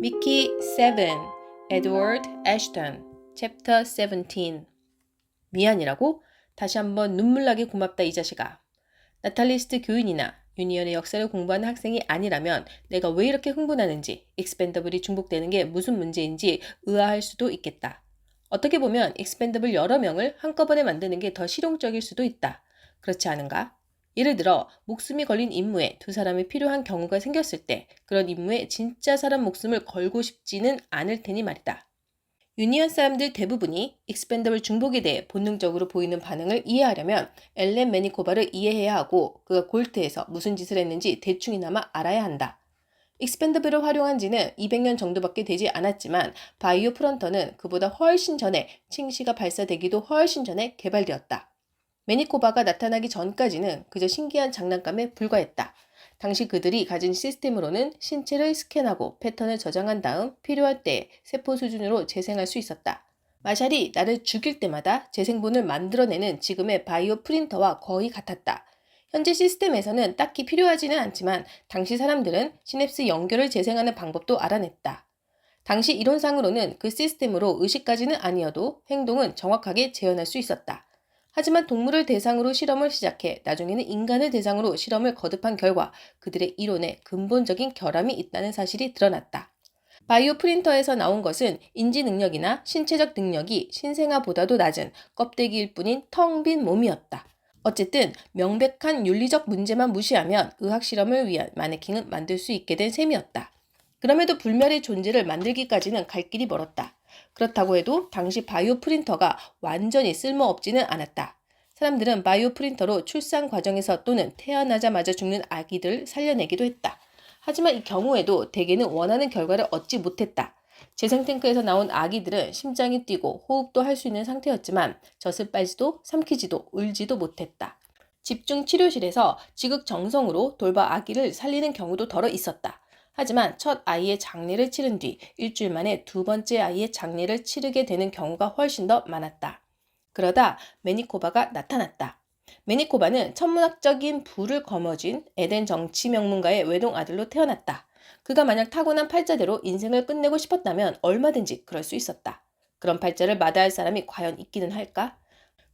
Mickey 7, Edward Ashton, Chapter 17. 미안이라고? 다시 한번 눈물나게 고맙다 이 자식아. 나탈리스트 교인이나 유니언의 역사를 공부하는 학생이 아니라면 내가 왜 이렇게 흥분하는지, 익스펜더블이 중복되는 게 무슨 문제인지 의아할 수도 있겠다. 어떻게 보면 익스펜더블 여러 명을 한꺼번에 만드는 게 더 실용적일 수도 있다. 그렇지 않은가? 예를 들어 목숨이 걸린 임무에 두 사람이 필요한 경우가 생겼을 때 그런 임무에 진짜 사람 목숨을 걸고 싶지는 않을 테니 말이다. 유니언 사람들 대부분이 익스펜더블 중복에 대해 본능적으로 보이는 반응을 이해하려면 엘렌 매니코바를 이해해야 하고 그가 골트에서 무슨 짓을 했는지 대충이나마 알아야 한다. 익스펜더블을 활용한 지는 200년 정도밖에 되지 않았지만 바이오 프런터는 그보다 훨씬 전에 칭시가 발사되기도 훨씬 전에 개발되었다. 매니코바가 나타나기 전까지는 그저 신기한 장난감에 불과했다. 당시 그들이 가진 시스템으로는 신체를 스캔하고 패턴을 저장한 다음 필요할 때 세포 수준으로 재생할 수 있었다. 마샬이 나를 죽일 때마다 재생본을 만들어내는 지금의 바이오 프린터와 거의 같았다. 현재 시스템에서는 딱히 필요하지는 않지만 당시 사람들은 시냅스 연결을 재생하는 방법도 알아냈다. 당시 이론상으로는 그 시스템으로 의식까지는 아니어도 행동은 정확하게 재현할 수 있었다. 하지만 동물을 대상으로 실험을 시작해 나중에는 인간을 대상으로 실험을 거듭한 결과 그들의 이론에 근본적인 결함이 있다는 사실이 드러났다. 바이오 프린터에서 나온 것은 인지 능력이나 신체적 능력이 신생아보다도 낮은 껍데기일 뿐인 텅 빈 몸이었다. 어쨌든 명백한 윤리적 문제만 무시하면 의학 실험을 위한 마네킹은 만들 수 있게 된 셈이었다. 그럼에도 불멸의 존재를 만들기까지는 갈 길이 멀었다. 그렇다고 해도 당시 바이오 프린터가 완전히 쓸모없지는 않았다. 사람들은 바이오 프린터로 출산 과정에서 또는 태어나자마자 죽는 아기들을 살려내기도 했다. 하지만 이 경우에도 대개는 원하는 결과를 얻지 못했다. 재생 탱크에서 나온 아기들은 심장이 뛰고 호흡도 할 수 있는 상태였지만 젖을 빨지도 삼키지도 울지도 못했다. 집중 치료실에서 지극정성으로 돌봐 아기를 살리는 경우도 덜어 있었다. 하지만 첫 아이의 장례를 치른 뒤 일주일 만에 두 번째 아이의 장례를 치르게 되는 경우가 훨씬 더 많았다. 그러다 매니코바가 나타났다. 매니코바는 천문학적인 부를 거머쥔 에덴 정치 명문가의 외동 아들로 태어났다. 그가 만약 타고난 팔자대로 인생을 끝내고 싶었다면 얼마든지 그럴 수 있었다. 그런 팔자를 마다할 사람이 과연 있기는 할까?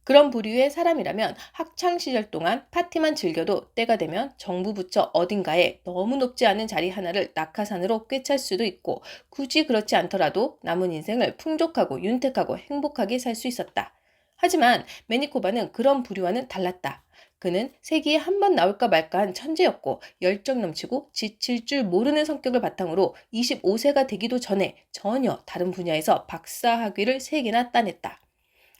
그런 부류의 사람이라면 학창시절 동안 파티만 즐겨도 때가 되면 정부 부처 어딘가에 너무 높지 않은 자리 하나를 낙하산으로 꿰찰 수도 있고 굳이 그렇지 않더라도 남은 인생을 풍족하고 윤택하고 행복하게 살 수 있었다. 하지만 매니코바는 그런 부류와는 달랐다. 그는 세기에 한 번 나올까 말까한 천재였고 열정 넘치고 지칠 줄 모르는 성격을 바탕으로 25세가 되기도 전에 전혀 다른 분야에서 박사학위를 3개나 따냈다.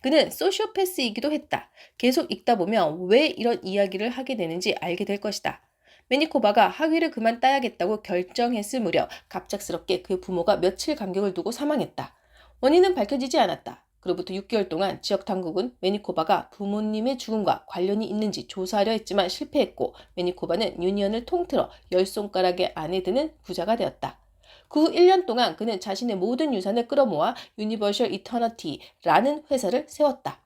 그는 소시오패스이기도 했다. 계속 읽다 보면 왜 이런 이야기를 하게 되는지 알게 될 것이다. 매니코바가 학위를 그만 따야겠다고 결정했을 무렵 갑작스럽게 그 부모가 며칠 간격을 두고 사망했다. 원인은 밝혀지지 않았다. 그로부터 6개월 동안 지역 당국은 매니코바가 부모님의 죽음과 관련이 있는지 조사하려 했지만 실패했고 매니코바는 유니언을 통틀어 10손가락의 안에 드는 부자가 되었다. 그 후 1년 동안 그는 자신의 모든 유산을 끌어모아 유니버셜 이터너티라는 회사를 세웠다.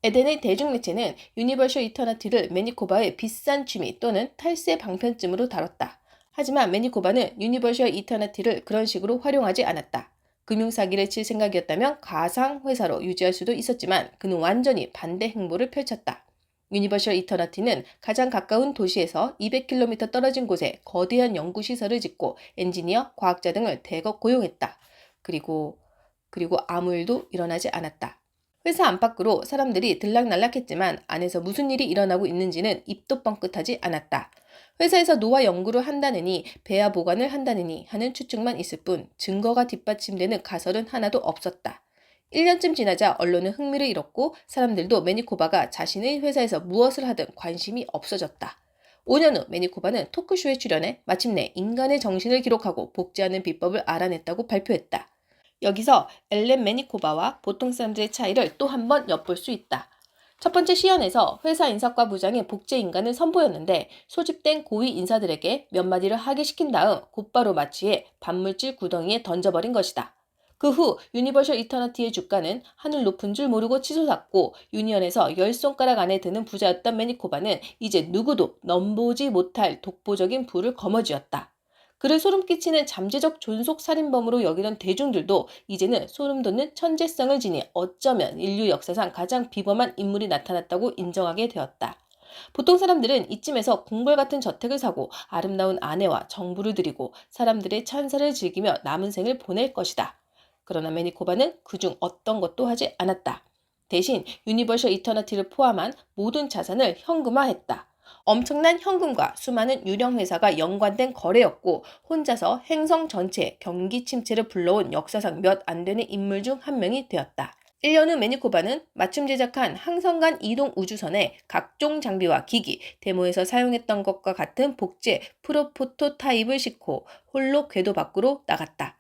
에덴의 대중매체는 유니버셜 이터너티를 매니코바의 비싼 취미 또는 탈세 방편쯤으로 다뤘다. 하지만 매니코바는 유니버셜 이터너티를 그런 식으로 활용하지 않았다. 금융사기를 칠 생각이었다면 가상회사로 유지할 수도 있었지만 그는 완전히 반대 행보를 펼쳤다. 유니버셜 이터너티는 가장 가까운 도시에서 200km 떨어진 곳에 거대한 연구시설을 짓고 엔지니어, 과학자 등을 대거 고용했다. 그리고 아무 일도 일어나지 않았다. 회사 안팎으로 사람들이 들락날락했지만 안에서 무슨 일이 일어나고 있는지는 입도 뻥끗하지 않았다. 회사에서 노화 연구를 한다느니 배아 보관을 한다느니 하는 추측만 있을 뿐 증거가 뒷받침되는 가설은 하나도 없었다. 1년쯤 지나자 언론은 흥미를 잃었고 사람들도 매니코바가 자신의 회사에서 무엇을 하든 관심이 없어졌다. 5년 후 매니코바는 토크쇼에 출연해 마침내 인간의 정신을 기록하고 복제하는 비법을 알아냈다고 발표했다. 여기서 엘렌 매니코바와 보통 사람들의 차이를 또 한 번 엿볼 수 있다. 첫 번째 시연에서 회사 인사과 부장의 복제 인간을 선보였는데 소집된 고위 인사들에게 몇 마디를 하게 시킨 다음 곧바로 마취해 반물질 구덩이에 던져버린 것이다. 그 후 유니버셜 이터너티의 주가는 하늘 높은 줄 모르고 치솟았고 유니언에서 10손가락 안에 드는 부자였던 매니코바는 이제 누구도 넘보지 못할 독보적인 부를 거머쥐었다. 그를 소름 끼치는 잠재적 존속 살인범으로 여기던 대중들도 이제는 소름 돋는 천재성을 지니 어쩌면 인류 역사상 가장 비범한 인물이 나타났다고 인정하게 되었다. 보통 사람들은 이쯤에서 궁궐 같은 저택을 사고 아름다운 아내와 정부를 들이고 사람들의 찬사를 즐기며 남은 생을 보낼 것이다. 그러나 매니코바는 그중 어떤 것도 하지 않았다. 대신 유니버셜 이터너티를 포함한 모든 자산을 현금화했다. 엄청난 현금과 수많은 유령 회사가 연관된 거래였고 혼자서 행성 전체에 경기 침체를 불러온 역사상 몇 안 되는 인물 중 한 명이 되었다. 1년 후 매니코바는 맞춤 제작한 항성간 이동 우주선에 각종 장비와 기기, 데모에서 사용했던 것과 같은 복제 프로포토타입을 싣고 홀로 궤도 밖으로 나갔다.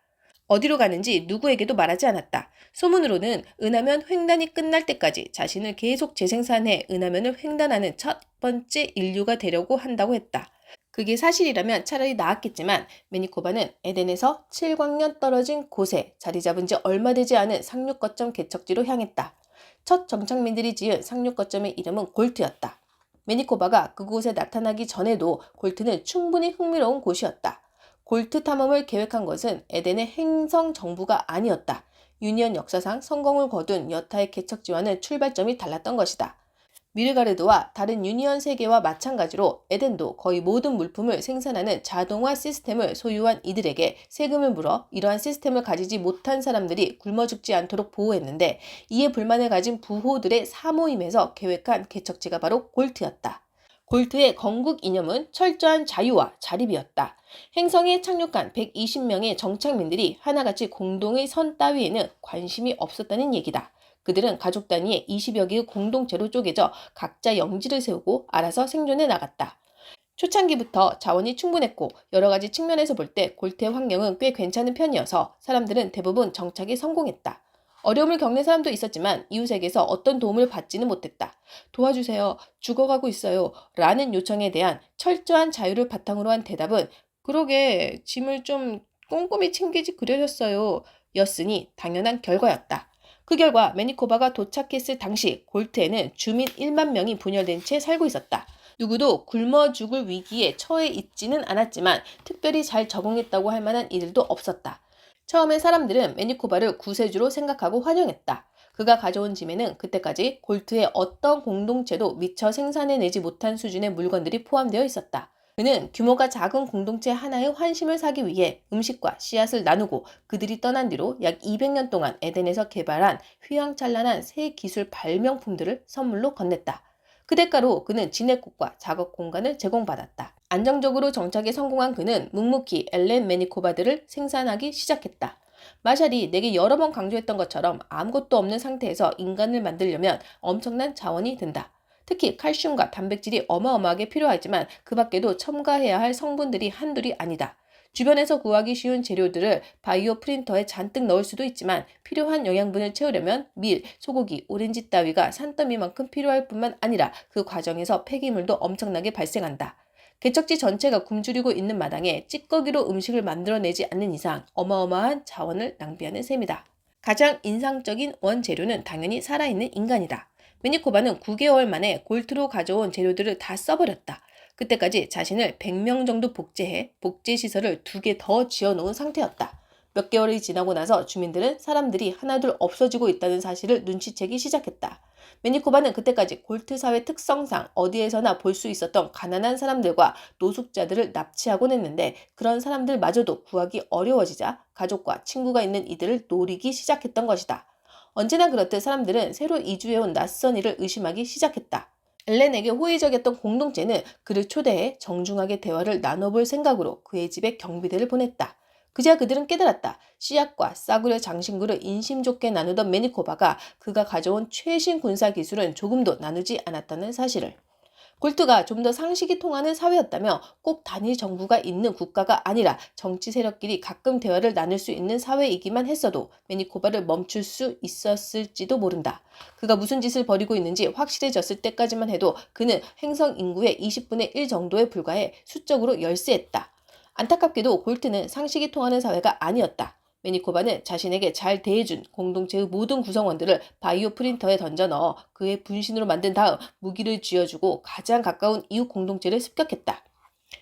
어디로 가는지 누구에게도 말하지 않았다. 소문으로는 은하면 횡단이 끝날 때까지 자신을 계속 재생산해 은하면을 횡단하는 첫 번째 인류가 되려고 한다고 했다. 그게 사실이라면 차라리 나았겠지만 매니코바는 에덴에서 7광년 떨어진 곳에 자리 잡은 지 얼마 되지 않은 상륙 거점 개척지로 향했다. 첫 정착민들이 지은 상륙 거점의 이름은 골트였다. 매니코바가 그곳에 나타나기 전에도 골트는 충분히 흥미로운 곳이었다. 골트 탐험을 계획한 것은 에덴의 행성 정부가 아니었다. 유니언 역사상 성공을 거둔 여타의 개척지와는 출발점이 달랐던 것이다. 미르가르드와 다른 유니언 세계와 마찬가지로 에덴도 거의 모든 물품을 생산하는 자동화 시스템을 소유한 이들에게 세금을 물어 이러한 시스템을 가지지 못한 사람들이 굶어 죽지 않도록 보호했는데 이에 불만을 가진 부호들의 사모임에서 계획한 개척지가 바로 골트였다. 골트의 건국 이념은 철저한 자유와 자립이었다. 행성에 착륙한 120명의 정착민들이 하나같이 공동의 선 따위에는 관심이 없었다는 얘기다. 그들은 가족 단위의 20여 개의 공동체로 쪼개져 각자 영지를 세우고 알아서 생존해 나갔다. 초창기부터 자원이 충분했고 여러 가지 측면에서 볼 때 골트의 환경은 꽤 괜찮은 편이어서 사람들은 대부분 정착에 성공했다. 어려움을 겪는 사람도 있었지만 이웃에게서 어떤 도움을 받지는 못했다. 도와주세요. 죽어가고 있어요. 라는 요청에 대한 철저한 자유를 바탕으로 한 대답은 그러게 짐을 좀 꼼꼼히 챙기지 그러셨어요. 였으니 당연한 결과였다. 그 결과 매니코바가 도착했을 당시 골트에는 주민 1만 명이 분열된 채 살고 있었다. 누구도 굶어 죽을 위기에 처해 있지는 않았지만 특별히 잘 적응했다고 할 만한 이들도 없었다. 처음에 사람들은 매니코바를 구세주로 생각하고 환영했다. 그가 가져온 짐에는 그때까지 골트의 어떤 공동체도 미처 생산해내지 못한 수준의 물건들이 포함되어 있었다. 그는 규모가 작은 공동체 하나의 환심을 사기 위해 음식과 씨앗을 나누고 그들이 떠난 뒤로 약 200년 동안 에덴에서 개발한 휘황찬란한 새 기술 발명품들을 선물로 건넸다. 그 대가로 그는 지내꽃과 작업 공간을 제공받았다. 안정적으로 정착에 성공한 그는 묵묵히 엘렌 매니코바들을 생산하기 시작했다. 마샬이 내게 여러 번 강조했던 것처럼 아무것도 없는 상태에서 인간을 만들려면 엄청난 자원이 든다. 특히 칼슘과 단백질이 어마어마하게 필요하지만 그 밖에도 첨가해야 할 성분들이 한둘이 아니다. 주변에서 구하기 쉬운 재료들을 바이오 프린터에 잔뜩 넣을 수도 있지만 필요한 영양분을 채우려면 밀, 소고기, 오렌지 따위가 산더미만큼 필요할 뿐만 아니라 그 과정에서 폐기물도 엄청나게 발생한다. 개척지 전체가 굶주리고 있는 마당에 찌꺼기로 음식을 만들어내지 않는 이상 어마어마한 자원을 낭비하는 셈이다. 가장 인상적인 원재료는 당연히 살아있는 인간이다. 매니코바는 9개월 만에 골트로 가져온 재료들을 다 써버렸다. 그때까지 자신을 100명 정도 복제해 복제시설을 2개 더 지어놓은 상태였다. 몇 개월이 지나고 나서 주민들은 사람들이 하나둘 없어지고 있다는 사실을 눈치채기 시작했다. 매니코바는 그때까지 골트 사회 특성상 어디에서나 볼 수 있었던 가난한 사람들과 노숙자들을 납치하곤 했는데 그런 사람들마저도 구하기 어려워지자 가족과 친구가 있는 이들을 노리기 시작했던 것이다. 언제나 그렇듯 사람들은 새로 이주해온 낯선 이를 의심하기 시작했다. 엘렌에게 호의적이었던 공동체는 그를 초대해 정중하게 대화를 나눠볼 생각으로 그의 집에 경비대를 보냈다. 그제야 그들은 깨달았다. 씨앗과 싸구려 장신구를 인심 좋게 나누던 매니코바가 그가 가져온 최신 군사 기술은 조금도 나누지 않았다는 사실을. 골트가 좀 더 상식이 통하는 사회였다며 꼭 단일 정부가 있는 국가가 아니라 정치 세력끼리 가끔 대화를 나눌 수 있는 사회이기만 했어도 매니코바를 멈출 수 있었을지도 모른다. 그가 무슨 짓을 벌이고 있는지 확실해졌을 때까지만 해도 그는 행성 인구의 20분의 1 정도에 불과해 수적으로 열세했다. 안타깝게도 골트는 상식이 통하는 사회가 아니었다. 매니코바는 자신에게 잘 대해준 공동체의 모든 구성원들을 바이오 프린터에 던져 넣어 그의 분신으로 만든 다음 무기를 쥐어주고 가장 가까운 이웃 공동체를 습격했다.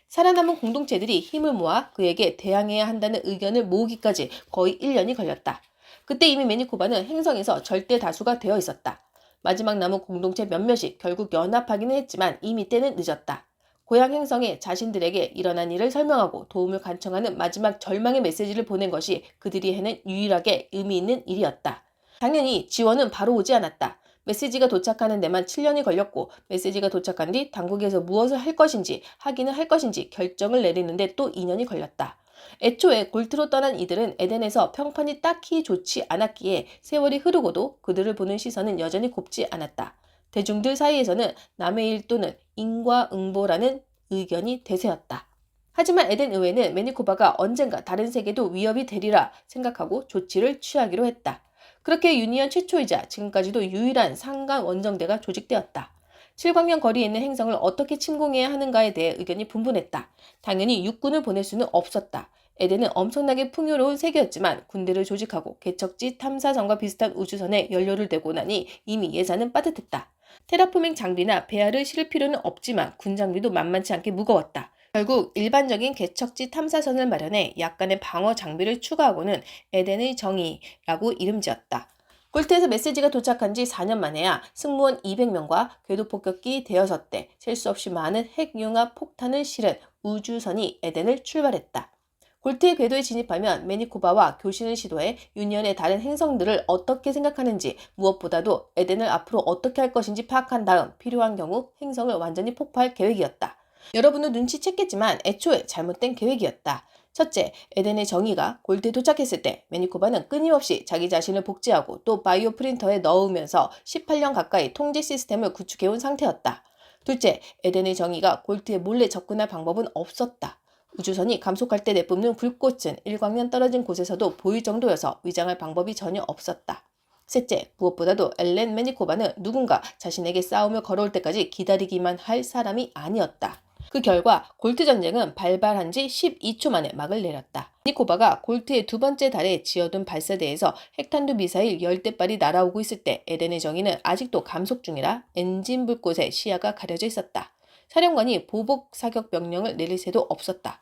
살아남은 공동체들이 힘을 모아 그에게 대항해야 한다는 의견을 모으기까지 거의 1년이 걸렸다. 그때 이미 매니코바는 행성에서 절대 다수가 되어 있었다. 마지막 남은 공동체 몇몇이 결국 연합하기는 했지만 이미 때는 늦었다. 고향 행성에 자신들에게 일어난 일을 설명하고 도움을 간청하는 마지막 절망의 메시지를 보낸 것이 그들이 해낸 유일하게 의미 있는 일이었다. 당연히 지원은 바로 오지 않았다. 메시지가 도착하는 데만 7년이 걸렸고 메시지가 도착한 뒤 당국에서 무엇을 할 것인지 하기는 할 것인지 결정을 내리는데 또 2년이 걸렸다. 애초에 골트로 떠난 이들은 에덴에서 평판이 딱히 좋지 않았기에 세월이 흐르고도 그들을 보는 시선은 여전히 곱지 않았다. 대중들 사이에서는 남의 일 또는 인과응보라는 의견이 대세였다. 하지만 에덴 의회는 매니코바가 언젠가 다른 세계도 위협이 되리라 생각하고 조치를 취하기로 했다. 그렇게 유니언 최초이자 지금까지도 유일한 상간 원정대가 조직되었다. 7광년 거리에 있는 행성을 어떻게 침공해야 하는가에 대해 의견이 분분했다. 당연히 육군을 보낼 수는 없었다. 에덴은 엄청나게 풍요로운 세계였지만 군대를 조직하고 개척지 탐사선과 비슷한 우주선에 연료를 대고 나니 이미 예산은 빠듯했다. 테라포밍 장비나 배알을 실을 필요는 없지만 군 장비도 만만치 않게 무거웠다. 결국 일반적인 개척지 탐사선을 마련해 약간의 방어 장비를 추가하고는 에덴의 정의라고 이름지었다. 골트에서 메시지가 도착한 지 4년 만에야 승무원 200명과 궤도 폭격기 대여섯 대, 셀 수 없이 많은 핵융합 폭탄을 실은 우주선이 에덴을 출발했다. 골트의 궤도에 진입하면 매니코바와 교신을 시도해 유니언의 다른 행성들을 어떻게 생각하는지 무엇보다도 에덴을 앞으로 어떻게 할 것인지 파악한 다음 필요한 경우 행성을 완전히 폭파할 계획이었다. 여러분은 눈치챘겠지만 애초에 잘못된 계획이었다. 첫째, 에덴의 정의가 골드에 도착했을 때 매니코바는 끊임없이 자기 자신을 복제하고 또 바이오 프린터에 넣으면서 18년 가까이 통제 시스템을 구축해온 상태였다. 둘째, 에덴의 정의가 골드에 몰래 접근할 방법은 없었다. 우주선이 감속할 때 내뿜는 불꽃은 1광년 떨어진 곳에서도 보일 정도여서 위장할 방법이 전혀 없었다. 셋째, 무엇보다도 엘렌 매니코바는 누군가 자신에게 싸움을 걸어올 때까지 기다리기만 할 사람이 아니었다. 그 결과 골트 전쟁은 발발한 지 12초 만에 막을 내렸다. 매니코바가 골트의 두 번째 달에 지어둔 발사대에서 핵탄두 미사일 10대발이 날아오고 있을 때 에덴의 정의는 아직도 감속 중이라 엔진 불꽃에 시야가 가려져 있었다. 사령관이 보복 사격 명령을 내릴 새도 없었다.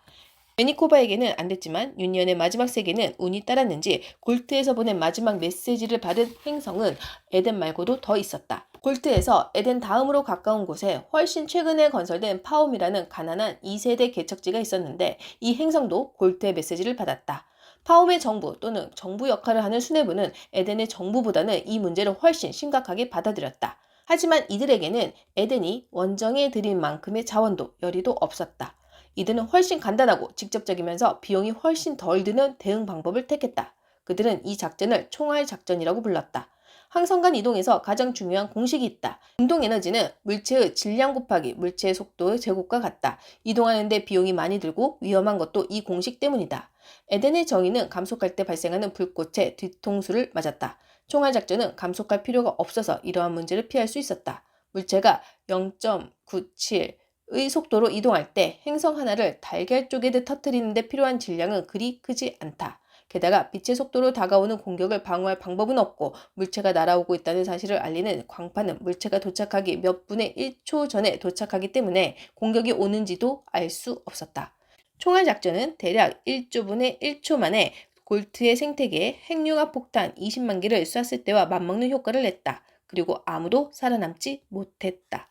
매니코바에게는 안 됐지만 유니언의 마지막 세계는 운이 따랐는지 골트에서 보낸 마지막 메시지를 받은 행성은 에덴 말고도 더 있었다. 골트에서 에덴 다음으로 가까운 곳에 훨씬 최근에 건설된 파옴이라는 가난한 2세대 개척지가 있었는데 이 행성도 골트의 메시지를 받았다. 파옴의 정부 또는 정부 역할을 하는 수뇌부는 에덴의 정부보다는 이 문제를 훨씬 심각하게 받아들였다. 하지만 이들에게는 에덴이 원정에 들인 만큼의 자원도 열의도 없었다. 이들은 훨씬 간단하고 직접적이면서 비용이 훨씬 덜 드는 대응 방법을 택했다. 그들은 이 작전을 총알 작전이라고 불렀다. 항성 간 이동에서 가장 중요한 공식이 있다. 운동 에너지는 물체의 질량 곱하기 물체의 속도의 제곱과 같다. 이동하는 데 비용이 많이 들고 위험한 것도 이 공식 때문이다. 에덴의 정의는 감속할 때 발생하는 불꽃의 뒤통수를 맞았다. 총알 작전은 감속할 필요가 없어서 이러한 문제를 피할 수 있었다. 물체가 0.97의 속도로 이동할 때 행성 하나를 달걀 쪼개듯 터뜨리는 데 필요한 질량은 그리 크지 않다. 게다가 빛의 속도로 다가오는 공격을 방어할 방법은 없고 물체가 날아오고 있다는 사실을 알리는 광파는 물체가 도착하기 몇 분의 1초 전에 도착하기 때문에 공격이 오는지도 알 수 없었다. 총알 작전은 대략 1조분의 1초 만에 골트의 생태계에 핵융합 폭탄 20만 개를 쐈을 때와 맞먹는 효과를 냈다. 그리고 아무도 살아남지 못했다.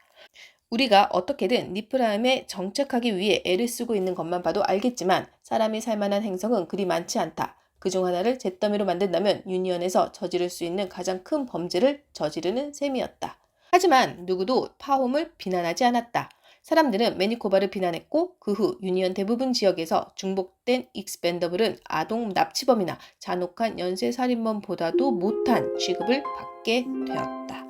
우리가 어떻게든 니프라임에 정착하기 위해 애를 쓰고 있는 것만 봐도 알겠지만 사람이 살만한 행성은 그리 많지 않다. 그중 하나를 잿더미로 만든다면 유니언에서 저지를 수 있는 가장 큰 범죄를 저지르는 셈이었다. 하지만 누구도 파홈을 비난하지 않았다. 사람들은 매니코바를 비난했고 그 후 유니언 대부분 지역에서 중복된 익스펜더블은 아동 납치범이나 잔혹한 연쇄살인범보다도 못한 취급을 받게 되었다.